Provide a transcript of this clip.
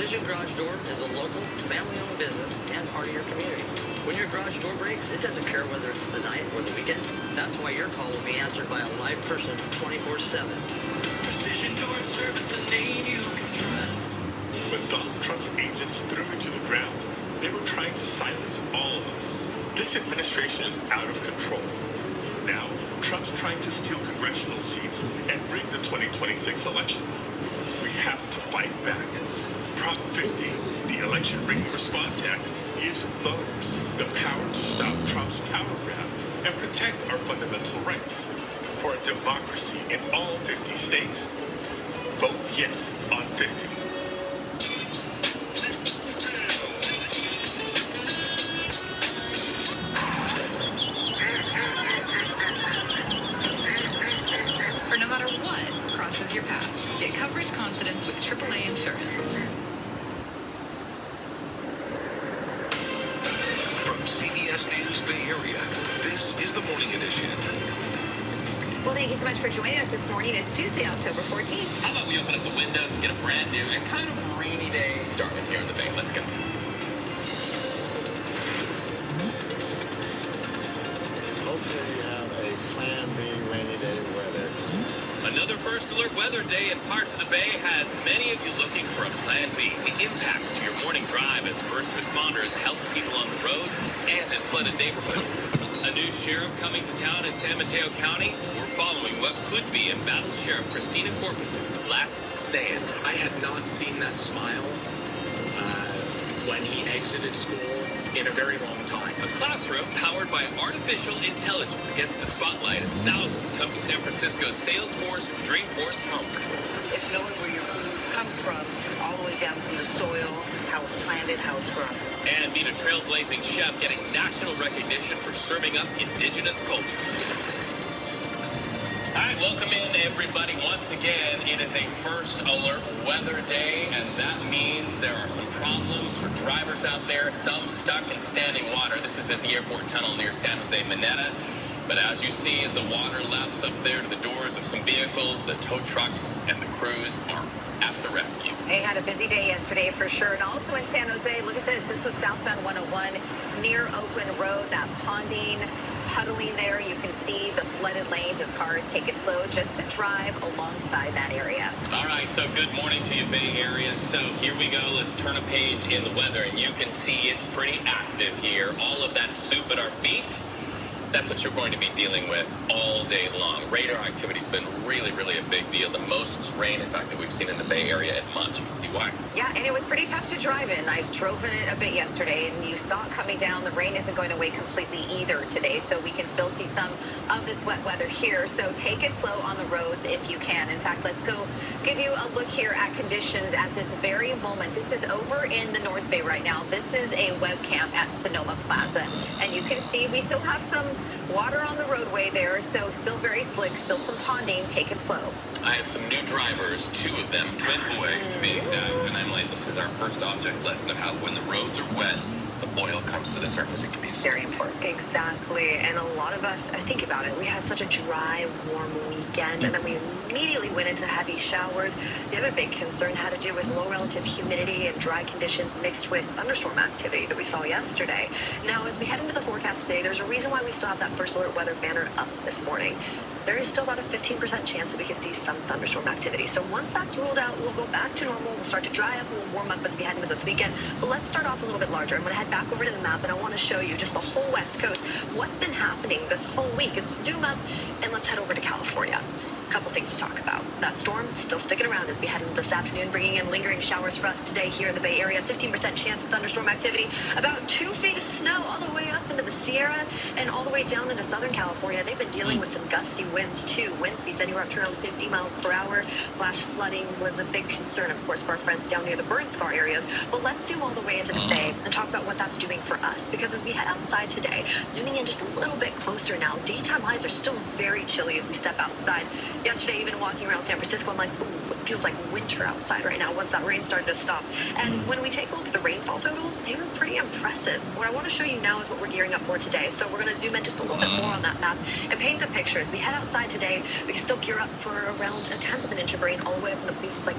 Precision Garage Door is a local, family-owned business and part of your community. When your garage door breaks, it doesn't care whether it's the night or the weekend. That's why your call will be answered by a live person 24/7. Precision Door Service, a name you can trust. When Donald Trump's agents threw me to the ground, they were trying to silence all of us. This administration is out of control. Now, Trump's trying to steal congressional seats and rig the 2026 election. We have to fight back. Prop 50, the Election Rigging Response Act, gives voters the power to stop Trump's power grab and protect our fundamental rights. For a democracy in all 50 states, vote yes on 50. For no matter what crosses your path, get coverage confidence with AAA insurance. From CBS News Bay Area, this is the Morning Edition. Well, thank you so much for joining us this morning. It's Tuesday, October 14th. How about we open up the windows and get a brand new and kind of rainy day started here in the Bay? Let's go. Hopefully you have a Plan B rainy day weather. Another First Alert weather day in parts of the Bay has many of you looking for a Plan B. The impacts to your morning drive as first responders help people on the roads and in flooded neighborhoods. A new sheriff coming to town in San Mateo County. We're following what could be embattled Sheriff Christina Corpus's last stand. I had not seen that smile when he exited school in a very long time. A classroom powered by artificial intelligence gets the spotlight as thousands come to San Francisco's Salesforce Dreamforce conference. It's knowing where your food comes from, all the way down from the soil, how it's planted, how it's grown. And meet a trailblazing chef getting national recognition for serving up indigenous culture. All right, welcome in, everybody. Once again, it is a First Alert weather day, and that means there are some problems for drivers out there, some stuck in standing water. This is at the airport tunnel near San Jose Mineta. But as you see, as the water laps up there to the doors of some vehicles, the tow trucks and the crews are at the rescue. They had a busy day yesterday for sure. And also in San Jose, look at this. This was southbound 101 near Oakland Road, that ponding, puddling there. You can see the flooded lanes as cars take it slow just to drive alongside that area. All right, so good morning to you, Bay Area. So here we go. Let's turn a page in the weather, and you can see it's pretty active here. All of that soup at our feet, that's what you're going to be dealing with all day long. Radar activity's been really, really a big deal. The most rain, in fact, that we've seen in the Bay Area in months. You can see why. Yeah, and it was pretty tough to drive in. I drove in it a bit yesterday, and you saw it coming down. The rain isn't going away completely either today, so we can still see some of this wet weather here. So take it slow on the roads if you can. In fact, let's go give you a look here at conditions at this very moment. This is over in the North Bay right now. This is a webcam at Sonoma Plaza, and you can see we still have some water on the roadway there, so still very slick, still some ponding. Take it slow. I have some new drivers, two of them, twin boys to be exact, and I'm like, this is our first object lesson of how when the roads are wet, the oil comes to the surface. It can be Very important. Exactly, and a lot of us, I think about it, we had such a dry, warm weekend, and then we immediately went into heavy showers. The other big concern had to do with low relative humidity and dry conditions mixed with thunderstorm activity that we saw yesterday. Now, as we head into the forecast today, there's a reason why we still have that First Alert weather banner up this morning. There is still about a 15% chance that we can see some thunderstorm activity. So once that's ruled out, we'll go back to normal. We'll start to dry up. We'll warm up as we head into this weekend. But let's start off a little bit larger. I'm going to head back over to the map, and I want to show you just the whole West Coast. What's been happening this whole week? Let's zoom up, and let's head over to California. Couple things to talk about. That storm still sticking around as we head into this afternoon, bringing in lingering showers for us today here in the Bay Area. 15% chance of thunderstorm activity. About 2 feet of snow all the way up into the Sierra and all the way down into Southern California. They've been dealing with some gusty winds too. Wind speeds anywhere up to around 50 miles per hour. Flash flooding was a big concern, of course, for our friends down near the burn scar areas. But let's zoom all the way into the Bay and talk about what that's doing for us. Because as we head outside today, zooming in just a little bit closer now, daytime highs are still very chilly as we step outside. Yesterday, even walking around San Francisco, I'm like, ooh, it feels like winter outside right now once that rain started to stop. And when we take a look at the rainfall totals, they were pretty impressive. What I want to show you now is what we're gearing up for today. So we're going to zoom in just a little bit more on that map and paint the picture. As we head outside today, we can still gear up for around 1/10 of an inch of rain all the way up into places like